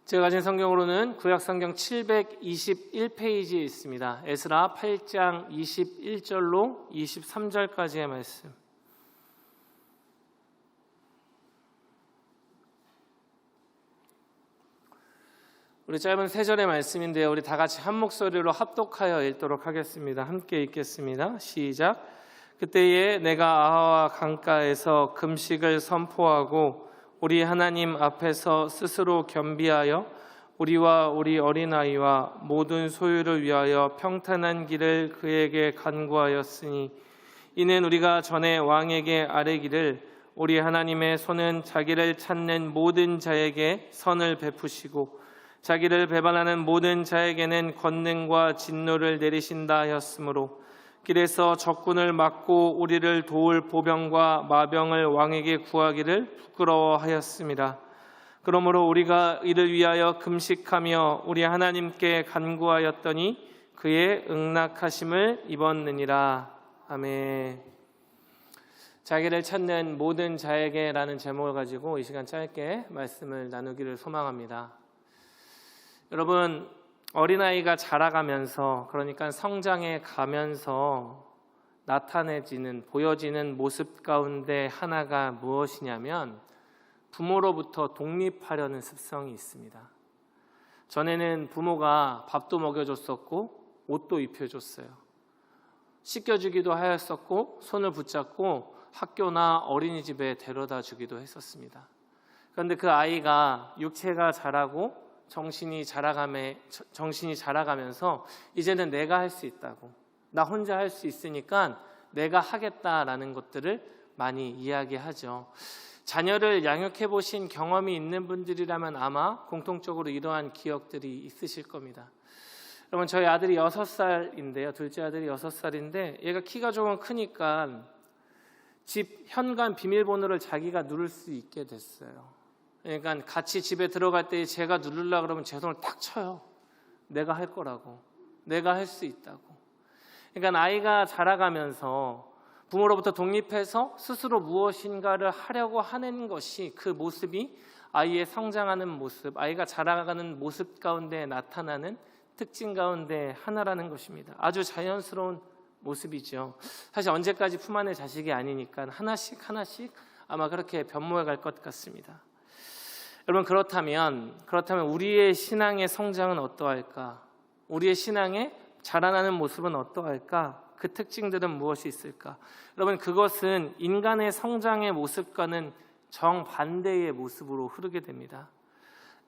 제가 가진 성경으로는 구약성경 721페이지에 있습니다. 에스라 8장 21절로 23절까지의 말씀. 우리 짧은 세 절의 말씀인데요. 우리 다 같이 한 목소리로 합독하여 읽도록 하겠습니다. 함께 읽겠습니다. 시작. 그때에 내가 아하와 강가에서 금식을 선포하고 우리 하나님 앞에서 스스로 겸비하여 우리와 우리 어린아이와 모든 소유를 위하여 평탄한 길을 그에게 간구하였으니 이는 우리가 전에 왕에게 아뢰기를 우리 하나님의 손은 자기를 찾는 모든 자에게 선을 베푸시고 자기를 배반하는 모든 자에게는 권능과 진노를 내리신다 하였으므로 길에서 적군을 막고 우리를 도울 보병과 마병을 왕에게 구하기를 부끄러워하였습니다. 그러므로 우리가 이를 위하여 금식하며 우리 하나님께 간구하였더니 그의 응낙하심을 입었느니라. 아멘. 자기를 찾는 모든 자에게라는 제목을 가지고 이 시간 짧게 말씀을 나누기를 소망합니다. 여러분, 어린아이가 자라가면서, 그러니까 성장해 가면서 나타내지는, 보여지는 모습 가운데 하나가 무엇이냐면 부모로부터 독립하려는 습성이 있습니다. 전에는 부모가 밥도 먹여줬었고 옷도 입혀줬어요. 씻겨주기도 하였었고 손을 붙잡고 학교나 어린이집에 데려다 주기도 했었습니다. 그런데 그 아이가 육체가 자라고 정신이 자라가면서 이제는 내가 할 수 있다고, 나 혼자 할 수 있으니까 내가 하겠다라는 것들을 많이 이야기하죠. 자녀를 양육해 보신 경험이 있는 분들이라면 아마 공통적으로 이러한 기억들이 있으실 겁니다. 여러분, 저희 아들이 6살인데요. 둘째 아들이 6살인데 얘가 키가 조금 크니까 집 현관 비밀번호를 자기가 누를 수 있게 됐어요. 그러니까 같이 집에 들어갈 때 제가 누르려고 그러면 제 손을 딱 쳐요. 내가 할 거라고, 내가 할 수 있다고. 그러니까 아이가 자라가면서 부모로부터 독립해서 스스로 무엇인가를 하려고 하는 것이, 그 모습이 아이의 성장하는 모습, 아이가 자라가는 모습 가운데 나타나는 특징 가운데 하나라는 것입니다. 아주 자연스러운 모습이죠. 사실 언제까지 품 안의 자식이 아니니까 하나씩 아마 그렇게 변모해 갈 것 같습니다. 여러분, 그렇다면 우리의 신앙의 성장은 어떠할까? 우리의 신앙의 자라나는 모습은 어떠할까? 그 특징들은 무엇이 있을까? 여러분, 그것은 인간의 성장의 모습과는 정반대의 모습으로 흐르게 됩니다.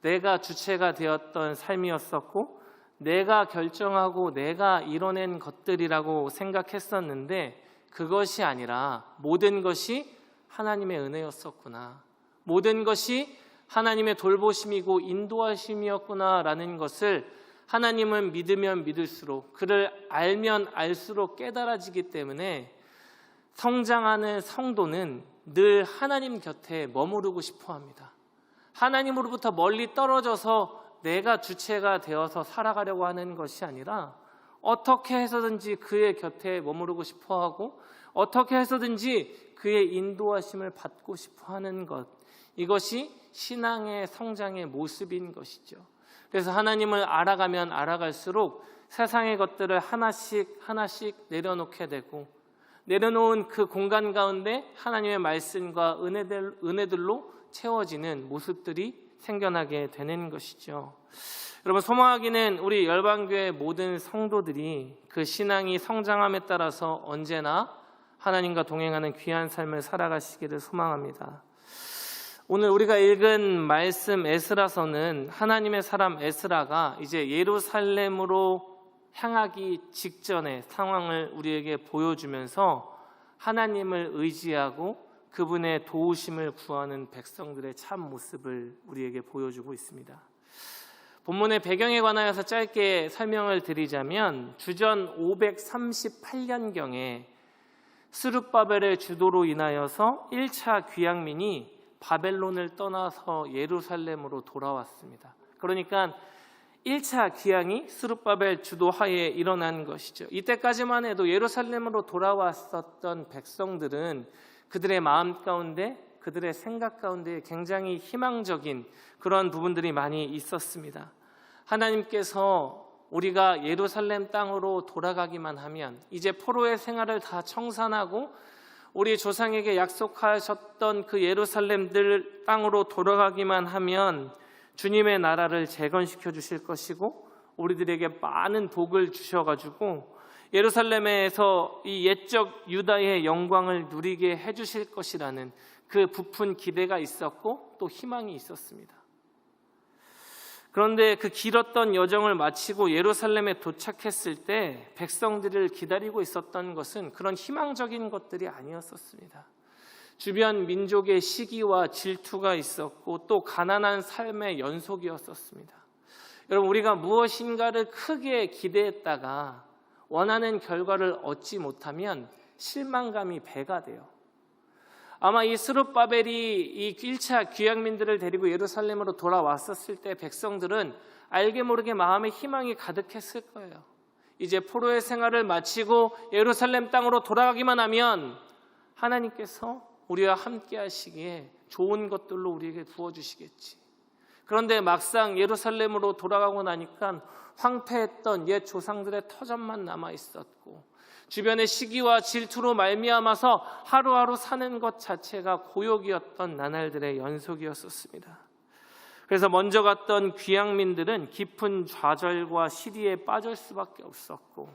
내가 주체가 되었던 삶이었었고 내가 결정하고 내가 이뤄낸 것들이라고 생각했었는데 그것이 아니라 모든 것이 하나님의 은혜였었구나, 모든 것이 하나님의 돌보심이고 인도하심이었구나라는 것을 하나님은 믿으면 믿을수록, 그를 알면 알수록 깨달아지기 때문에 성장하는 성도는 늘 하나님 곁에 머무르고 싶어 합니다. 하나님으로부터 멀리 떨어져서 내가 주체가 되어서 살아가려고 하는 것이 아니라 어떻게 해서든지 그의 곁에 머무르고 싶어 하고 어떻게 해서든지 그의 인도하심을 받고 싶어 하는 것, 이것이 신앙의 성장의 모습인 것이죠. 그래서 하나님을 알아가면 알아갈수록 세상의 것들을 하나씩 내려놓게 되고, 내려놓은 그 공간 가운데 하나님의 말씀과 은혜들로 채워지는 모습들이 생겨나게 되는 것이죠. 여러분, 소망하기는 우리 열방교회 모든 성도들이 그 신앙이 성장함에 따라서 언제나 하나님과 동행하는 귀한 삶을 살아가시기를 소망합니다. 오늘 우리가 읽은 말씀 에스라서는 하나님의 사람 에스라가 이제 예루살렘으로 향하기 직전의 상황을 우리에게 보여주면서 하나님을 의지하고 그분의 도우심을 구하는 백성들의 참 모습을 우리에게 보여주고 있습니다. 본문의 배경에 관하여서 짧게 설명을 드리자면 주전 538년경에 스룹바벨의 주도로 인하여서 1차 귀향민이 바벨론을 떠나서 예루살렘으로 돌아왔습니다. 그러니까 1차 귀향이 스룹바벨 주도하에 일어난 것이죠. 이때까지만 해도 예루살렘으로 돌아왔었던 백성들은 그들의 마음 가운데 그들의 생각 가운데 굉장히 희망적인 그런 부분들이 많이 있었습니다. 하나님께서 우리가 예루살렘 땅으로 돌아가기만 하면, 이제 포로의 생활을 다 청산하고 우리 조상에게 약속하셨던 그 예루살렘들 땅으로 돌아가기만 하면 주님의 나라를 재건시켜 주실 것이고 우리들에게 많은 복을 주셔가지고 예루살렘에서 이 옛적 유다의 영광을 누리게 해주실 것이라는 그 부푼 기대가 있었고 또 희망이 있었습니다. 그런데 그 길었던 여정을 마치고 예루살렘에 도착했을 때 백성들을 기다리고 있었던 것은 그런 희망적인 것들이 아니었었습니다. 주변 민족의 시기와 질투가 있었고 또 가난한 삶의 연속이었었습니다. 여러분, 우리가 무엇인가를 크게 기대했다가 원하는 결과를 얻지 못하면 실망감이 배가 돼요. 아마 이 스룹바벨이 이 1차 귀향민들을 데리고 예루살렘으로 돌아왔었을 때 백성들은 알게 모르게 마음에 희망이 가득했을 거예요. 이제 포로의 생활을 마치고 예루살렘 땅으로 돌아가기만 하면 하나님께서 우리와 함께 하시기에 좋은 것들로 우리에게 부어주시겠지. 그런데 막상 예루살렘으로 돌아가고 나니까 황폐했던 옛 조상들의 터전만 남아있었고 주변의 시기와 질투로 말미암아서 하루하루 사는 것 자체가 고역이었던 나날들의 연속이었었습니다. 그래서 먼저 갔던 귀향민들은 깊은 좌절과 시리에 빠질 수밖에 없었고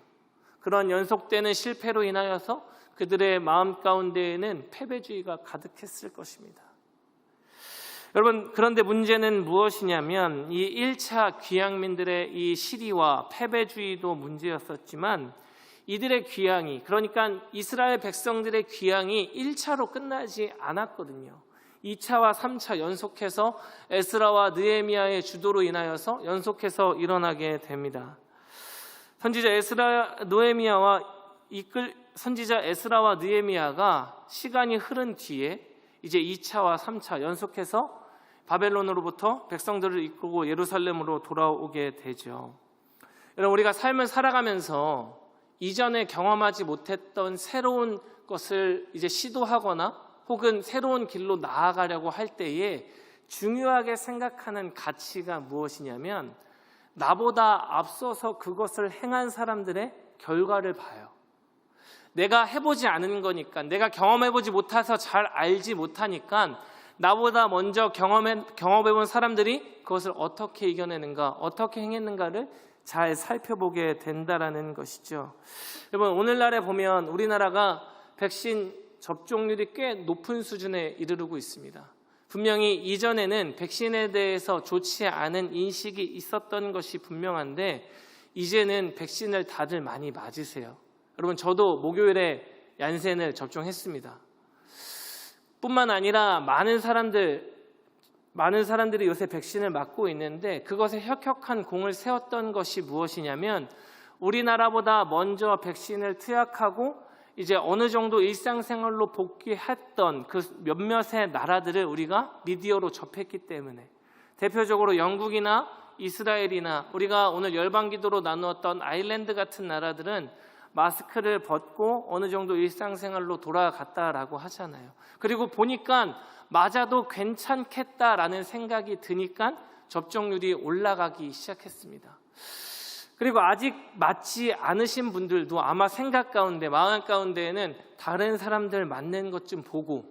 그런 연속되는 실패로 인하여서 그들의 마음 가운데에는 패배주의가 가득했을 것입니다. 여러분, 그런데 문제는 무엇이냐면 이 1차 귀향민들의 이 시리와 패배주의도 문제였었지만 이들의 귀향이, 그러니까 이스라엘 백성들의 귀향이 1차로 끝나지 않았거든요. 2차와 3차 연속해서 에스라와 느헤미야의 주도로 인하여서 연속해서 일어나게 됩니다. 선지자 에스라와 느헤미야가 시간이 흐른 뒤에 이제 2차와 3차 연속해서 바벨론으로부터 백성들을 이끌고 예루살렘으로 돌아오게 되죠. 여러분, 우리가 삶을 살아가면서 이전에 경험하지 못했던 새로운 것을 이제 시도하거나 혹은 새로운 길로 나아가려고 할 때에 중요하게 생각하는 가치가 무엇이냐면 나보다 앞서서 그것을 행한 사람들의 결과를 봐요. 내가 해보지 않은 거니까, 내가 경험해보지 못해서 잘 알지 못하니까 나보다 먼저 경험해본 사람들이 그것을 어떻게 이겨내는가, 어떻게 행했는가를 잘 살펴보게 된다라는 것이죠. 여러분, 오늘날에 보면 우리나라가 백신 접종률이 꽤 높은 수준에 이르르고 있습니다. 분명히 이전에는 백신에 대해서 좋지 않은 인식이 있었던 것이 분명한데 이제는 백신을 다들 많이 맞으세요. 여러분, 저도 목요일에 얀센을 접종했습니다. 뿐만 아니라 많은 사람들이 요새 백신을 맞고 있는데 그것에 혁혁한 공을 세웠던 것이 무엇이냐면 우리나라보다 먼저 백신을 투약하고 이제 어느 정도 일상생활로 복귀했던 그 몇몇의 나라들을 우리가 미디어로 접했기 때문에, 대표적으로 영국이나 이스라엘이나 우리가 오늘 열방기도로 나누었던 아일랜드 같은 나라들은 마스크를 벗고 어느 정도 일상생활로 돌아갔다라고 하잖아요. 그리고 보니까 맞아도 괜찮겠다라는 생각이 드니까 접종률이 올라가기 시작했습니다. 그리고 아직 맞지 않으신 분들도 아마 생각 가운데, 마음 가운데에는 다른 사람들 맞는 것 좀 보고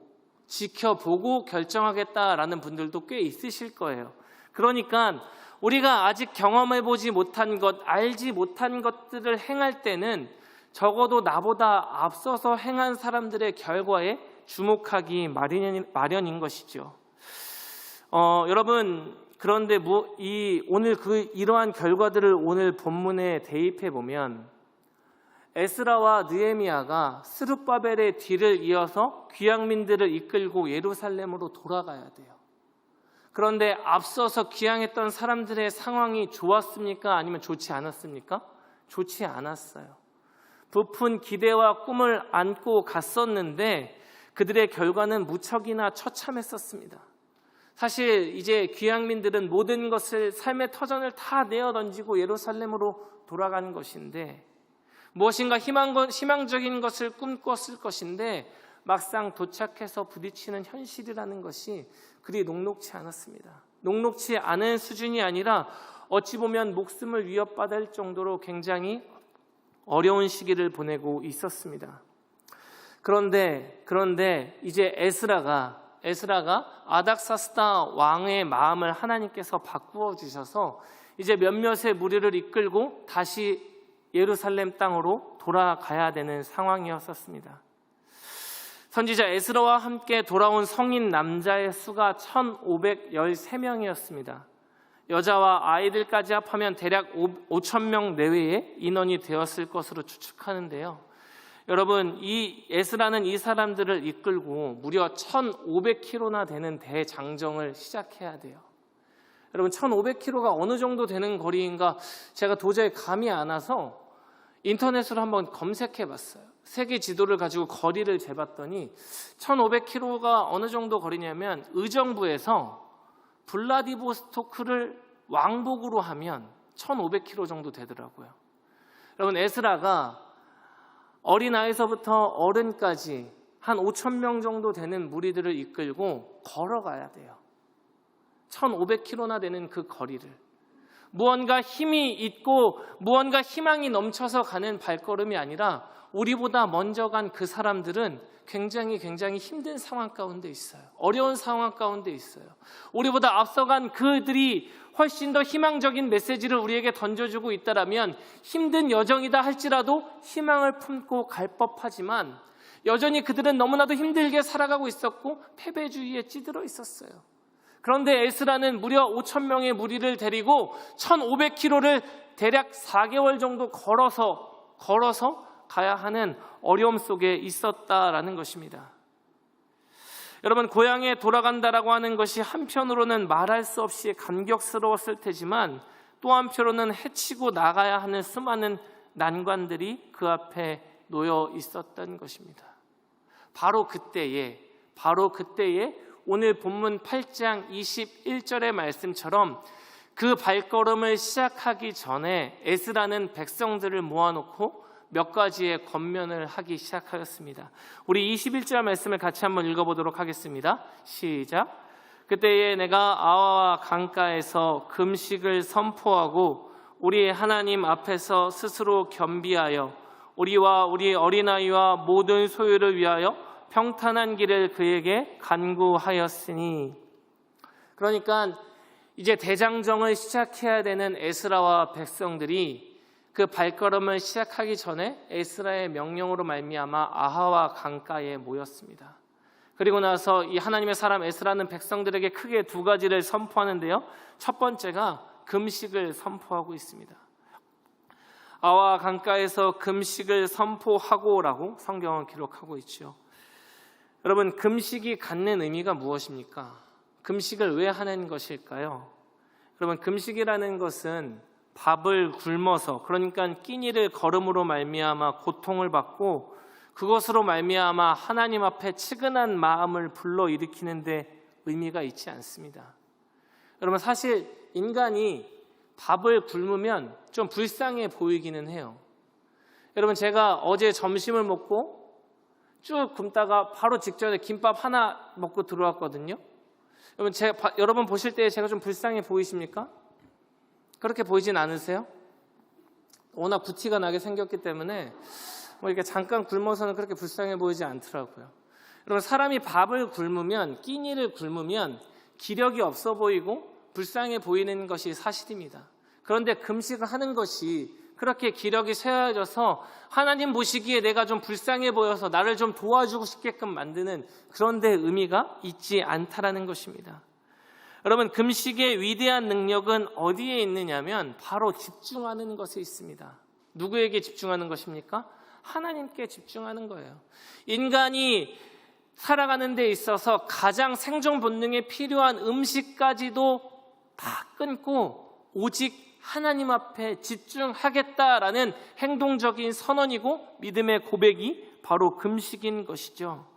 지켜보고 결정하겠다라는 분들도 꽤 있으실 거예요. 그러니까 우리가 아직 경험해보지 못한 것, 알지 못한 것들을 행할 때는 적어도 나보다 앞서서 행한 사람들의 결과에 주목하기 마련인 것이죠. 여러분, 그런데 오늘 이러한 결과들을 오늘 본문에 대입해 보면 에스라와 느헤미야가 스룹바벨의 뒤를 이어서 귀향민들을 이끌고 예루살렘으로 돌아가야 돼요. 그런데 앞서서 귀향했던 사람들의 상황이 좋았습니까? 아니면 좋지 않았습니까? 좋지 않았어요. 부푼 기대와 꿈을 안고 갔었는데 그들의 결과는 무척이나 처참했었습니다. 사실 이제 귀향민들은 모든 것을, 삶의 터전을 다 내어 던지고 예루살렘으로 돌아간 것인데 무엇인가 희망적인 것을 꿈꿨을 것인데 막상 도착해서 부딪히는 현실이라는 것이 그리 녹록지 않았습니다. 녹록지 않은 수준이 아니라 어찌 보면 목숨을 위협받을 정도로 굉장히 어려운 시기를 보내고 있었습니다. 그런데 이제 에스라가 아닥사스다 왕의 마음을 하나님께서 바꾸어 주셔서 이제 몇몇의 무리를 이끌고 다시 예루살렘 땅으로 돌아가야 되는 상황이었었습니다. 선지자 에스라와 함께 돌아온 성인 남자의 수가 1513명이었습니다. 여자와 아이들까지 합하면 대략 5,000명 내외의 인원이 되었을 것으로 추측하는데요. 여러분, 이 에스라는 이 사람들을 이끌고 무려 1,500km나 되는 대장정을 시작해야 돼요. 여러분, 1,500km가 어느 정도 되는 거리인가 제가 도저히 감이 안 와서 인터넷으로 한번 검색해 봤어요. 세계 지도를 가지고 거리를 재봤더니 1,500km가 어느 정도 거리냐면 의정부에서 블라디보스토크를 왕복으로 하면 1,500km 정도 되더라고요. 여러분, 에스라가 어린아이서부터 어른까지 한 5,000명 정도 되는 무리들을 이끌고 걸어가야 돼요. 1,500km나 되는 그 거리를. 무언가 힘이 있고 무언가 희망이 넘쳐서 가는 발걸음이 아니라 우리보다 먼저 간 그 사람들은 굉장히 힘든 상황 가운데 있어요. 어려운 상황 가운데 있어요. 우리보다 앞서간 그들이 훨씬 더 희망적인 메시지를 우리에게 던져주고 있다라면 힘든 여정이다 할지라도 희망을 품고 갈 법하지만 여전히 그들은 너무나도 힘들게 살아가고 있었고 패배주의에 찌들어 있었어요. 그런데 에스라는 무려 5,000명의 무리를 데리고 1,500km를 대략 4개월 정도 걸어서 가야 하는 어려움 속에 있었다라는 것입니다. 여러분, 고향에 돌아간다라고 하는 것이 한편으로는 말할 수 없이 감격스러웠을 테지만 또 한편으로는 헤치고 나가야 하는 수많은 난관들이 그 앞에 놓여 있었던 것입니다. 바로 그때에 오늘 본문 8장 21절의 말씀처럼 그 발걸음을 시작하기 전에 에스라는 백성들을 모아놓고 몇 가지의 권면을 하기 시작하였습니다. 우리 21절 말씀을 같이 한번 읽어보도록 하겠습니다. 시작. 그때에 내가 아와와 강가에서 금식을 선포하고 우리 하나님 앞에서 스스로 겸비하여 우리와 우리 어린아이와 모든 소유를 위하여 평탄한 길을 그에게 간구하였으니. 그러니까 이제 대장정을 시작해야 되는 에스라와 백성들이 그 발걸음을 시작하기 전에 에스라의 명령으로 말미암아 아하와 강가에 모였습니다. 그리고 나서 이 하나님의 사람 에스라는 백성들에게 크게 두 가지를 선포하는데요. 첫 번째가 금식을 선포하고 있습니다. 아와 강가에서 금식을 선포하고라고 성경은 기록하고 있죠. 여러분, 금식이 갖는 의미가 무엇입니까? 금식을 왜 하는 것일까요? 여러분, 금식이라는 것은 밥을 굶어서, 그러니까 끼니를 걸음으로 말미암아 고통을 받고 그것으로 말미암아 하나님 앞에 측은한 마음을 불러일으키는 데 의미가 있지 않습니다. 여러분, 사실 인간이 밥을 굶으면 좀 불쌍해 보이기는 해요. 여러분, 제가 어제 점심을 먹고 쭉 굶다가 바로 직전에 김밥 하나 먹고 들어왔거든요. 여러분 보실 때 제가 좀 불쌍해 보이십니까? 그렇게 보이진 않으세요? 워낙 부티가 나게 생겼기 때문에 이렇게 잠깐 굶어서는 그렇게 불쌍해 보이지 않더라고요. 여러분, 사람이 밥을 굶으면, 끼니를 굶으면 기력이 없어 보이고 불쌍해 보이는 것이 사실입니다. 그런데 금식을 하는 것이 그렇게 기력이 쇠해져서 하나님 보시기에 내가 좀 불쌍해 보여서 나를 좀 도와주고 싶게끔 만드는 그런 데 의미가 있지 않다라는 것입니다. 여러분, 금식의 위대한 능력은 어디에 있느냐면 바로 집중하는 것에 있습니다. 누구에게 집중하는 것입니까? 하나님께 집중하는 거예요. 인간이 살아가는 데 있어서 가장 생존 본능에 필요한 음식까지도 다 끊고 오직 하나님 앞에 집중하겠다라는 행동적인 선언이고 믿음의 고백이 바로 금식인 것이죠.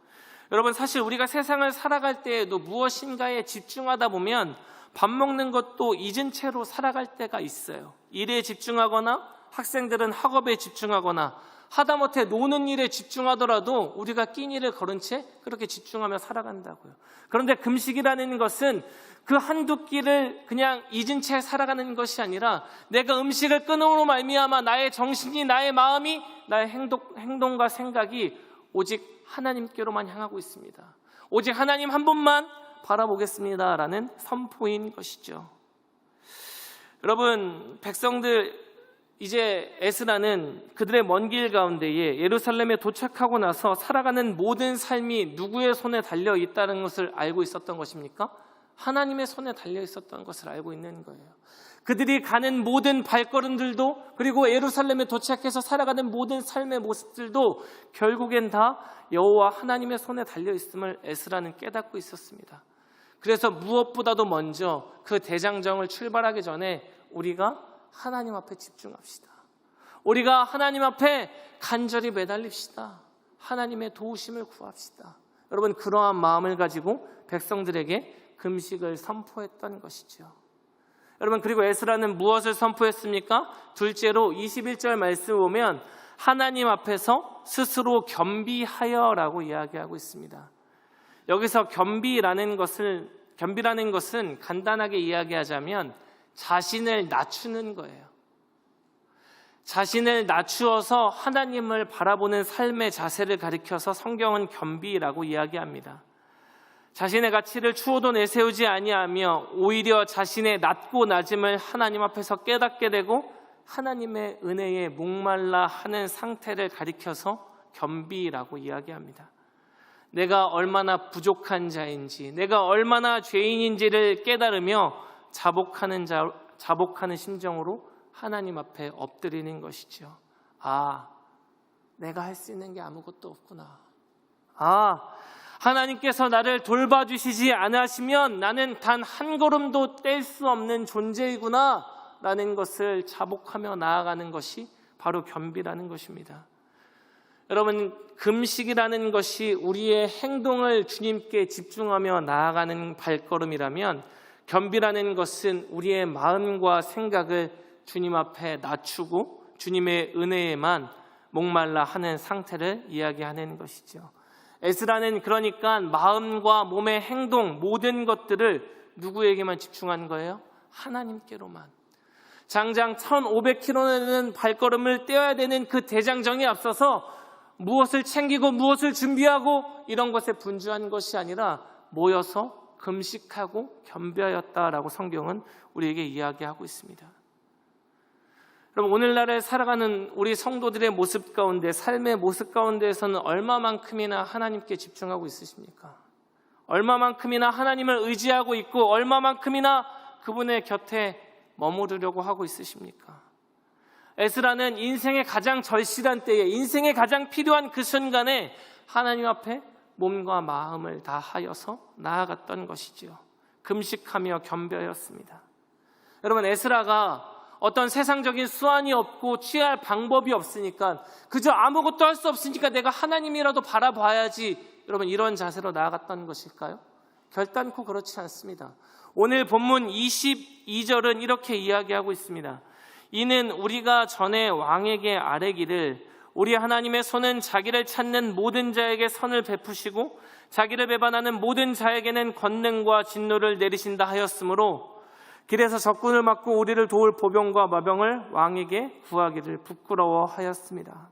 여러분, 사실 우리가 세상을 살아갈 때에도 무엇인가에 집중하다 보면 밥 먹는 것도 잊은 채로 살아갈 때가 있어요. 일에 집중하거나 학생들은 학업에 집중하거나 하다못해 노는 일에 집중하더라도 우리가 끼니를 거른 채 그렇게 집중하며 살아간다고요. 그런데 금식이라는 것은 그 한두 끼를 그냥 잊은 채 살아가는 것이 아니라 내가 음식을 끊음으로 말미암아 나의 정신이, 나의 마음이, 나의 행동과 생각이 오직 하나님께로만 향하고 있습니다. 오직 하나님 한 분만 바라보겠습니다라는 선포인 것이죠. 여러분, 백성들 이제 에스라는 그들의 먼 길 가운데에 예루살렘에 도착하고 나서 살아가는 모든 삶이 누구의 손에 달려 있다는 것을 알고 있었던 것입니까? 하나님의 손에 달려 있었던 것을 알고 있는 거예요. 그들이 가는 모든 발걸음들도, 그리고 예루살렘에 도착해서 살아가는 모든 삶의 모습들도 결국엔 다 여호와 하나님의 손에 달려 있음을 에스라는 깨닫고 있었습니다. 그래서 무엇보다도 먼저 그 대장정을 출발하기 전에 우리가 하나님 앞에 집중합시다. 우리가 하나님 앞에 간절히 매달립시다. 하나님의 도우심을 구합시다. 여러분, 그러한 마음을 가지고 백성들에게 금식을 선포했던 것이죠. 여러분, 그리고 에스라는 무엇을 선포했습니까? 둘째로 21절 말씀 보면 하나님 앞에서 스스로 겸비하여라고 이야기하고 있습니다. 여기서 겸비라는 것은 간단하게 이야기하자면 자신을 낮추는 거예요. 자신을 낮추어서 하나님을 바라보는 삶의 자세를 가리켜서 성경은 겸비라고 이야기합니다. 자신의 가치를 추호도 내세우지 아니하며 오히려 자신의 낮고 낮음을 하나님 앞에서 깨닫게 되고 하나님의 은혜에 목말라 하는 상태를 가리켜서 겸비라고 이야기합니다. 내가 얼마나 부족한 자인지, 내가 얼마나 죄인인지를 깨달으며 자복하는 심정으로 하나님 앞에 엎드리는 것이죠. 아, 내가 할 수 있는 게 아무것도 없구나. 아, 하나님께서 나를 돌봐주시지 않으시면 나는 단 한 걸음도 뗄 수 없는 존재이구나 라는 것을 자복하며 나아가는 것이 바로 겸비라는 것입니다. 여러분, 금식이라는 것이 우리의 행동을 주님께 집중하며 나아가는 발걸음이라면 겸비라는 것은 우리의 마음과 생각을 주님 앞에 낮추고 주님의 은혜에만 목말라 하는 상태를 이야기하는 것이죠. 에스라는 그러니까 마음과 몸의 행동 모든 것들을 누구에게만 집중한 거예요? 하나님께로만. 장장 1500km는 발걸음을 떼어야 되는 그 대장정에 앞서서 무엇을 챙기고 무엇을 준비하고 이런 것에 분주한 것이 아니라 모여서 금식하고 겸비하였다라고 성경은 우리에게 이야기하고 있습니다. 여러분, 오늘날에 살아가는 우리 성도들의 모습 가운데, 삶의 모습 가운데에서는 얼마만큼이나 하나님께 집중하고 있으십니까? 얼마만큼이나 하나님을 의지하고 있고 얼마만큼이나 그분의 곁에 머무르려고 하고 있으십니까? 에스라는 인생의 가장 절실한 때에, 인생의 가장 필요한 그 순간에 하나님 앞에 몸과 마음을 다하여서 나아갔던 것이지요. 금식하며 겸비하였습니다. 여러분, 에스라가 어떤 세상적인 수완이 없고 취할 방법이 없으니까, 그저 아무것도 할 수 없으니까 내가 하나님이라도 바라봐야지, 여러분, 이런 자세로 나아갔던 것일까요? 결단코 그렇지 않습니다. 오늘 본문 22절은 이렇게 이야기하고 있습니다. 이는 우리가 전에 왕에게 아뢰기를 우리 하나님의 손은 자기를 찾는 모든 자에게 선을 베푸시고 자기를 배반하는 모든 자에게는 권능과 진노를 내리신다 하였으므로 길에서 적군을 막고 우리를 도울 보병과 마병을 왕에게 구하기를 부끄러워하였습니다.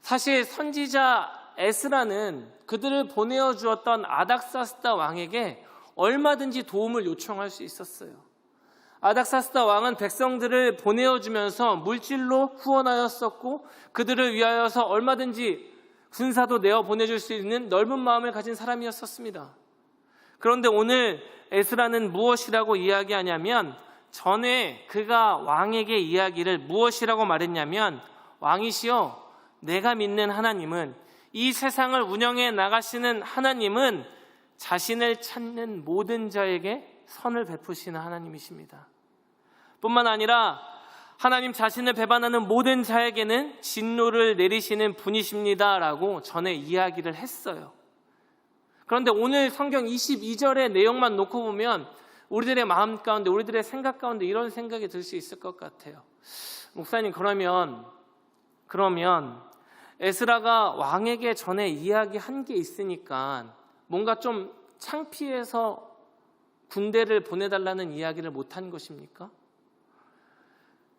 사실 선지자 에스라는 그들을 보내어 주었던 아닥사스다 왕에게 얼마든지 도움을 요청할 수 있었어요. 아닥사스다 왕은 백성들을 보내어 주면서 물질로 후원하였었고 그들을 위하여서 얼마든지 군사도 내어 보내줄 수 있는 넓은 마음을 가진 사람이었었습니다. 그런데 오늘 에스라는 무엇이라고 이야기하냐면, 전에 그가 왕에게 이야기를 무엇이라고 말했냐면, 왕이시여, 내가 믿는 하나님은, 이 세상을 운영해 나가시는 하나님은 자신을 찾는 모든 자에게 선을 베푸시는 하나님이십니다. 뿐만 아니라 하나님 자신을 배반하는 모든 자에게는 진노를 내리시는 분이십니다라고 전에 이야기를 했어요. 그런데 오늘 성경 22절의 내용만 놓고 보면 우리들의 마음 가운데, 우리들의 생각 가운데 이런 생각이 들 수 있을 것 같아요. 목사님, 그러면 에스라가 왕에게 전에 이야기한 게 있으니까 뭔가 좀 창피해서 군대를 보내달라는 이야기를 못한 것입니까?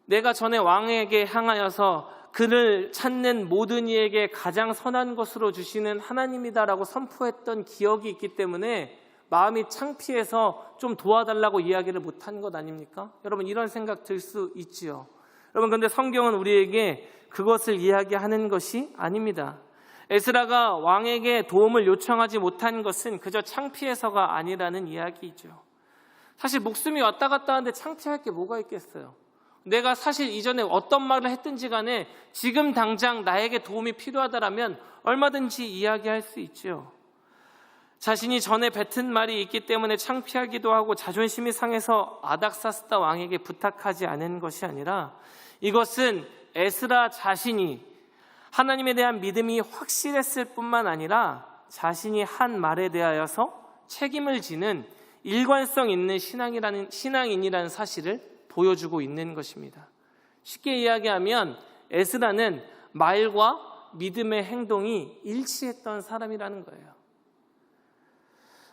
내가 전에 왕에게 향하여서 그를 찾는 모든 이에게 가장 선한 것으로 주시는 하나님이다라고 선포했던 기억이 있기 때문에 마음이 창피해서 좀 도와달라고 이야기를 못한 것 아닙니까? 여러분, 이런 생각 들 수 있지요. 여러분, 근데 성경은 우리에게 그것을 이야기하는 것이 아닙니다. 에스라가 왕에게 도움을 요청하지 못한 것은 그저 창피해서가 아니라는 이야기이죠. 사실 목숨이 왔다 갔다 하는데 창피할 게 뭐가 있겠어요? 내가 사실 이전에 어떤 말을 했든지 간에 지금 당장 나에게 도움이 필요하다라면 얼마든지 이야기할 수 있죠. 자신이 전에 뱉은 말이 있기 때문에 창피하기도 하고 자존심이 상해서 아닥사스다 왕에게 부탁하지 않은 것이 아니라 이것은 에스라 자신이 하나님에 대한 믿음이 확실했을 뿐만 아니라 자신이 한 말에 대하여서 책임을 지는 일관성 있는 신앙인이라는 사실을 보여주고 있는 것입니다. 쉽게 이야기하면 에스라는 말과 믿음의 행동이 일치했던 사람이라는 거예요.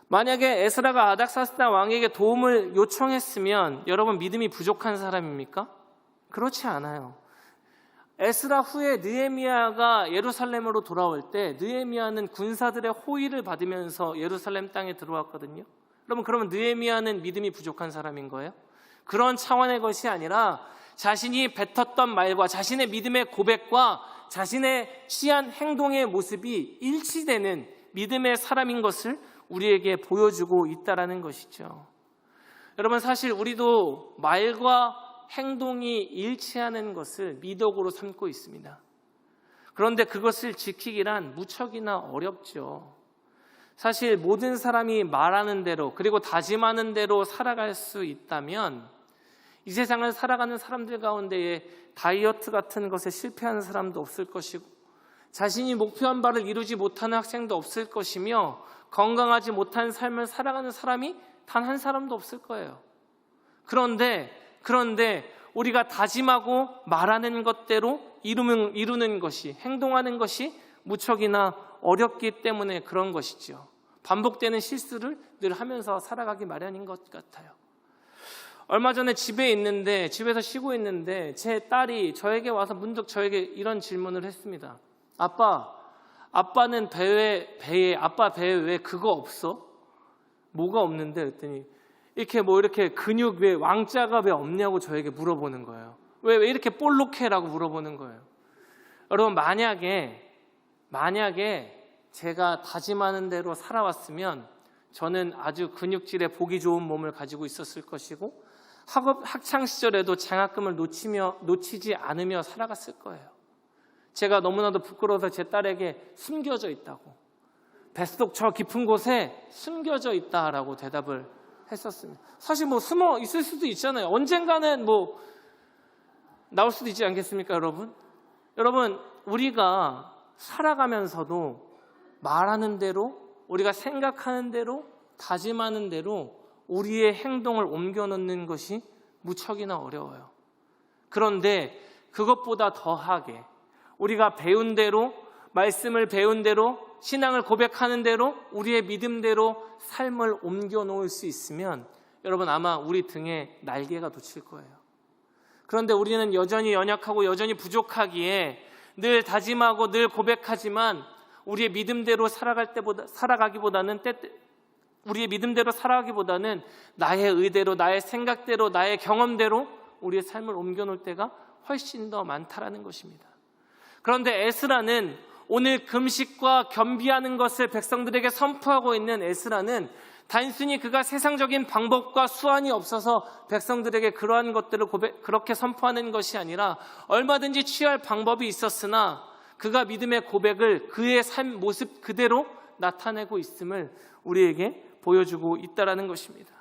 만약에 에스라가 아닥사스다 왕에게 도움을 요청했으면 여러분 믿음이 부족한 사람입니까? 그렇지 않아요. 에스라 후에 느헤미야가 예루살렘으로 돌아올 때 느헤미야는 군사들의 호의를 받으면서 예루살렘 땅에 들어왔거든요. 그러면 느헤미야는 믿음이 부족한 사람인 거예요? 그런 차원의 것이 아니라 자신이 뱉었던 말과 자신의 믿음의 고백과 자신의 취한 행동의 모습이 일치되는 믿음의 사람인 것을 우리에게 보여주고 있다는 것이죠. 여러분, 사실 우리도 말과 행동이 일치하는 것을 미덕으로 삼고 있습니다. 그런데 그것을 지키기란 무척이나 어렵죠. 사실 모든 사람이 말하는 대로 그리고 다짐하는 대로 살아갈 수 있다면 이 세상을 살아가는 사람들 가운데에 다이어트 같은 것에 실패하는 사람도 없을 것이고 자신이 목표한 바를 이루지 못하는 학생도 없을 것이며 건강하지 못한 삶을 살아가는 사람이 단 한 사람도 없을 거예요. 그런데 우리가 다짐하고 말하는 것대로 이루는 것이, 행동하는 것이 무척이나 어렵기 때문에 그런 것이죠. 반복되는 실수를 늘 하면서 살아가기 마련인 것 같아요. 얼마 전에 집에서 쉬고 있는데 제 딸이 저에게 와서 문득 저에게 이런 질문을 했습니다. 아빠는 아빠 배에 왜 그거 없어? 뭐가 없는데? 그랬더니 이렇게 근육 왜 왕자가 왜 없냐고 저에게 물어보는 거예요. 왜 이렇게 볼록해라고 물어보는 거예요. 여러분, 만약에 제가 다짐하는 대로 살아왔으면 저는 아주 근육질의 보기 좋은 몸을 가지고 있었을 것이고 학창 시절에도 장학금을 놓치지 않으며 살아갔을 거예요. 제가 너무나도 부끄러워서 제 딸에게 숨겨져 있다고, 뱃속 저 깊은 곳에 숨겨져 있다라고 대답을 했었습니다. 사실 숨어 있을 수도 있잖아요. 언젠가는 나올 수도 있지 않겠습니까, 여러분? 여러분, 우리가 살아가면서도 말하는 대로, 우리가 생각하는 대로, 다짐하는 대로 우리의 행동을 옮겨놓는 것이 무척이나 어려워요. 그런데 그것보다 더하게 우리가 배운 대로, 말씀을 배운 대로, 신앙을 고백하는 대로, 우리의 믿음대로 삶을 옮겨놓을 수 있으면 여러분 아마 우리 등에 날개가 돋칠 거예요. 그런데 우리는 여전히 연약하고 여전히 부족하기에 늘 다짐하고 늘 고백하지만 우리의 믿음대로 살아가기보다는 나의 의대로, 나의 생각대로, 나의 경험대로 우리의 삶을 옮겨놓을 때가 훨씬 더 많다라는 것입니다. 그런데 에스라는 오늘 금식과 겸비하는 것을 백성들에게 선포하고 있는 에스라는 단순히 그가 세상적인 방법과 수완이 없어서 백성들에게 그러한 것들을 그렇게 선포하는 것이 아니라 얼마든지 취할 방법이 있었으나 그가 믿음의 고백을 그의 삶 모습 그대로 나타내고 있음을 우리에게 보여주고 있다는 것입니다.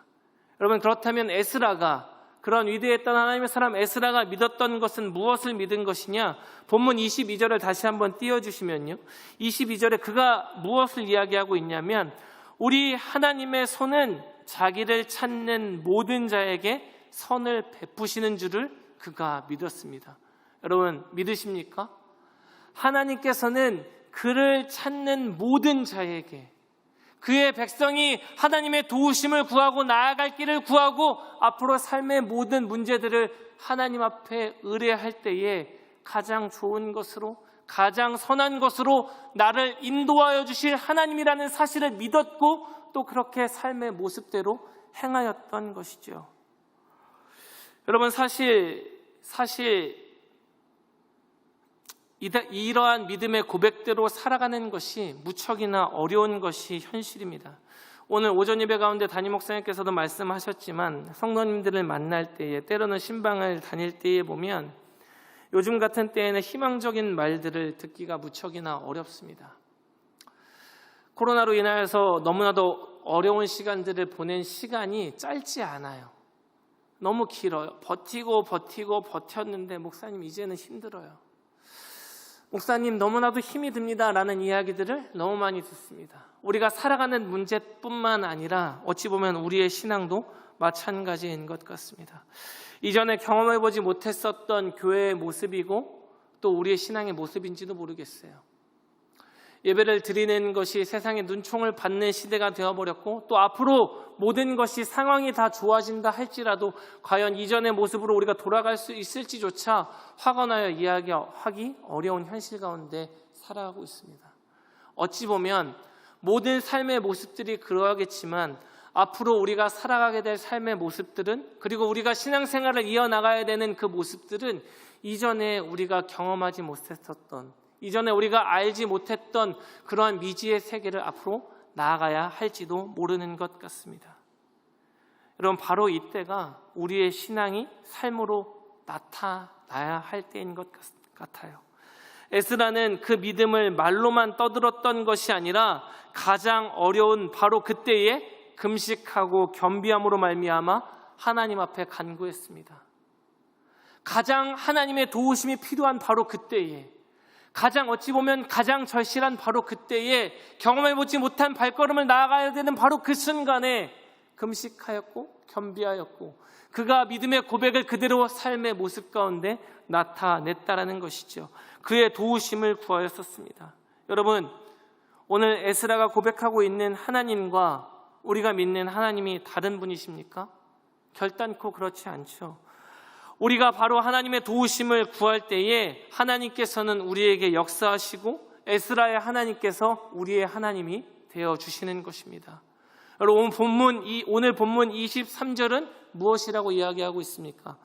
여러분, 그렇다면 에스라가, 그런 위대했던 하나님의 사람 에스라가 믿었던 것은 무엇을 믿은 것이냐? 본문 22절을 다시 한번 띄워주시면요, 22절에 그가 무엇을 이야기하고 있냐면 우리 하나님의 손은 자기를 찾는 모든 자에게 선을 베푸시는 줄을 그가 믿었습니다. 여러분, 믿으십니까? 하나님께서는 그를 찾는 모든 자에게, 그의 백성이 하나님의 도우심을 구하고 나아갈 길을 구하고 앞으로 삶의 모든 문제들을 하나님 앞에 의뢰할 때에 가장 좋은 것으로, 가장 선한 것으로 나를 인도하여 주실 하나님이라는 사실을 믿었고 또 그렇게 삶의 모습대로 행하였던 것이죠. 여러분, 사실 이러한 믿음의 고백대로 살아가는 것이 무척이나 어려운 것이 현실입니다. 오늘 오전 예배 가운데 담임 목사님께서도 말씀하셨지만 성도님들을 만날 때에, 때로는 신방을 다닐 때에 보면 요즘 같은 때에는 희망적인 말들을 듣기가 무척이나 어렵습니다. 코로나로 인하여서 너무나도 어려운 시간들을 보낸 시간이 짧지 않아요. 너무 길어요. 버티고 버텼는데 목사님 이제는 힘들어요. 목사님 너무나도 힘이 듭니다 라는 이야기들을 너무 많이 듣습니다. 우리가 살아가는 문제뿐만 아니라 어찌 보면 우리의 신앙도 마찬가지인 것 같습니다. 이전에 경험해보지 못했었던 교회의 모습이고 또 우리의 신앙의 모습인지도 모르겠어요. 예배를 드리는 것이 세상의 눈총을 받는 시대가 되어버렸고 또 앞으로 모든 것이 상황이 다 좋아진다 할지라도 과연 이전의 모습으로 우리가 돌아갈 수 있을지조차 확언하여 이야기하기 어려운 현실 가운데 살아가고 있습니다. 어찌 보면 모든 삶의 모습들이 그러하겠지만 앞으로 우리가 살아가게 될 삶의 모습들은, 그리고 우리가 신앙생활을 이어나가야 되는 그 모습들은 이전에 우리가 경험하지 못했었던, 이전에 우리가 알지 못했던 그러한 미지의 세계를 앞으로 나아가야 할지도 모르는 것 같습니다. 여러분, 바로 이때가 우리의 신앙이 삶으로 나타나야 할 때인 것 같아요. 에스라는 그 믿음을 말로만 떠들었던 것이 아니라 가장 어려운 바로 그때에 금식하고 겸비함으로 말미암아 하나님 앞에 간구했습니다. 가장 하나님의 도우심이 필요한 바로 그때에, 가장 어찌 보면 가장 절실한 바로 그때에 경험해보지 못한 발걸음을 나아가야 되는 바로 그 순간에 금식하였고 겸비하였고 그가 믿음의 고백을 그대로 삶의 모습 가운데 나타냈다라는 것이죠. 그의 도우심을 구하였었습니다. 여러분, 오늘 에스라가 고백하고 있는 하나님과 우리가 믿는 하나님이 다른 분이십니까? 결단코 그렇지 않죠. 우리가 바로 하나님의 도우심을 구할 때에 하나님께서는 우리에게 역사하시고 에스라의 하나님께서 우리의 하나님이 되어주시는 것입니다. 여러분, 오늘 본문 23절은 무엇이라고 이야기하고 있습니까?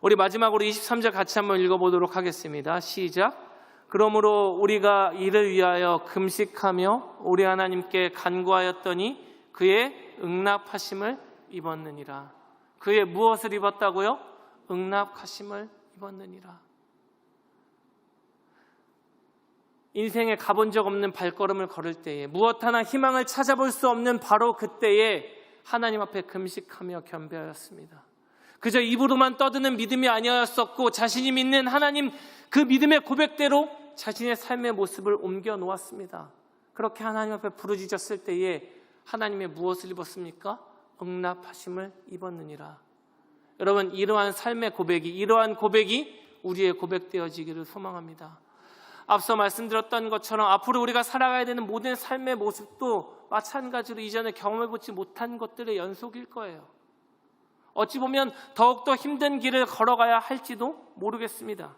우리 마지막으로 23절 같이 한번 읽어보도록 하겠습니다. 시작. 그러므로 우리가 이를 위하여 금식하며 우리 하나님께 간구하였더니 그의 응답하심을 입었느니라. 그의 무엇을 입었다고요? 응답하심을 입었느니라. 인생에 가본 적 없는 발걸음을 걸을 때에, 무엇 하나 희망을 찾아볼 수 없는 바로 그때에 하나님 앞에 금식하며 겸비하였습니다. 그저 입으로만 떠드는 믿음이 아니었었고 자신이 믿는 하나님 그 믿음의 고백대로 자신의 삶의 모습을 옮겨 놓았습니다. 그렇게 하나님 앞에 부르짖었을 때에 하나님의 무엇을 입었습니까? 응답하심을 입었느니라. 여러분, 이러한 삶의 고백이, 이러한 고백이 우리의 고백되어지기를 소망합니다. 앞서 말씀드렸던 것처럼 앞으로 우리가 살아가야 되는 모든 삶의 모습도 마찬가지로 이전에 경험해보지 못한 것들의 연속일 거예요. 어찌 보면 더욱더 힘든 길을 걸어가야 할지도 모르겠습니다.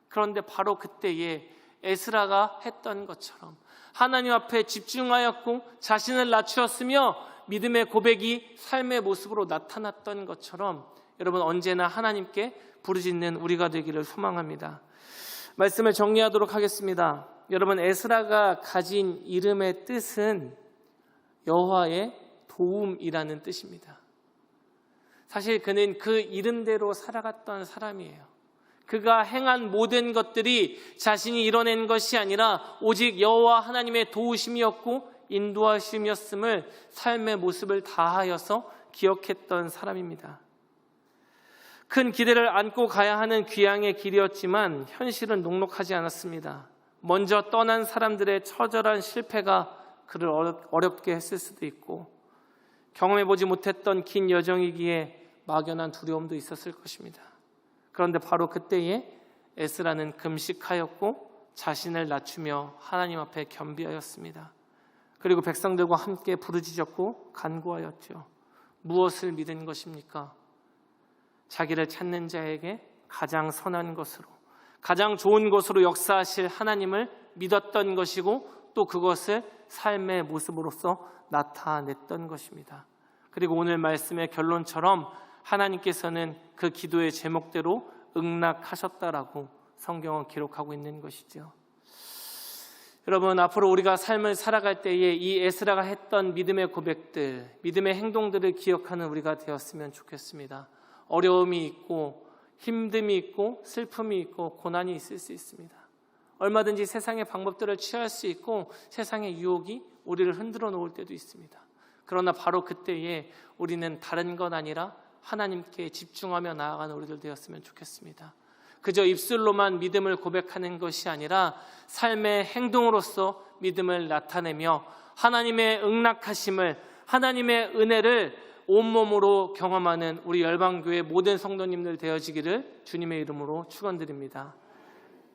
그런데 바로 그때에 에스라가 했던 것처럼 하나님 앞에 집중하였고 자신을 낮추었으며 믿음의 고백이 삶의 모습으로 나타났던 것처럼 여러분, 언제나 하나님께 부르짖는 우리가 되기를 소망합니다. 말씀을 정리하도록 하겠습니다. 여러분, 에스라가 가진 이름의 뜻은 여호와의 도움이라는 뜻입니다. 사실 그는 그 이름대로 살아갔던 사람이에요. 그가 행한 모든 것들이 자신이 이뤄낸 것이 아니라 오직 여호와 하나님의 도우심이었고 인도하심이었음을 삶의 모습을 다하여서 기억했던 사람입니다. 큰 기대를 안고 가야 하는 귀향의 길이었지만 현실은 녹록하지 않았습니다. 먼저 떠난 사람들의 처절한 실패가 그를 어렵게 했을 수도 있고 경험해보지 못했던 긴 여정이기에 막연한 두려움도 있었을 것입니다. 그런데 바로 그때에 에스라는 금식하였고 자신을 낮추며 하나님 앞에 겸비하였습니다. 그리고 백성들과 함께 부르짖었고 간구하였죠. 무엇을 믿은 것입니까? 자기를 찾는 자에게 가장 선한 것으로, 가장 좋은 것으로 역사하실 하나님을 믿었던 것이고, 또 그것을 삶의 모습으로서 나타냈던 것입니다. 그리고 오늘 말씀의 결론처럼 하나님께서는 그 기도의 제목대로 응낙하셨다라고 성경은 기록하고 있는 것이죠. 여러분, 앞으로 우리가 삶을 살아갈 때에 이 에스라가 했던 믿음의 고백들, 믿음의 행동들을 기억하는 우리가 되었으면 좋겠습니다. 어려움이 있고 힘듦이 있고 슬픔이 있고 고난이 있을 수 있습니다. 얼마든지 세상의 방법들을 취할 수 있고 세상의 유혹이 우리를 흔들어 놓을 때도 있습니다. 그러나 바로 그때에 우리는 다른 것 아니라 하나님께 집중하며 나아가는 우리들 되었으면 좋겠습니다. 그저 입술로만 믿음을 고백하는 것이 아니라 삶의 행동으로서 믿음을 나타내며 하나님의 응낙하심을, 하나님의 은혜를 온몸으로 경험하는 우리 열방교회 모든 성도님들 되어지기를 주님의 이름으로 축원드립니다.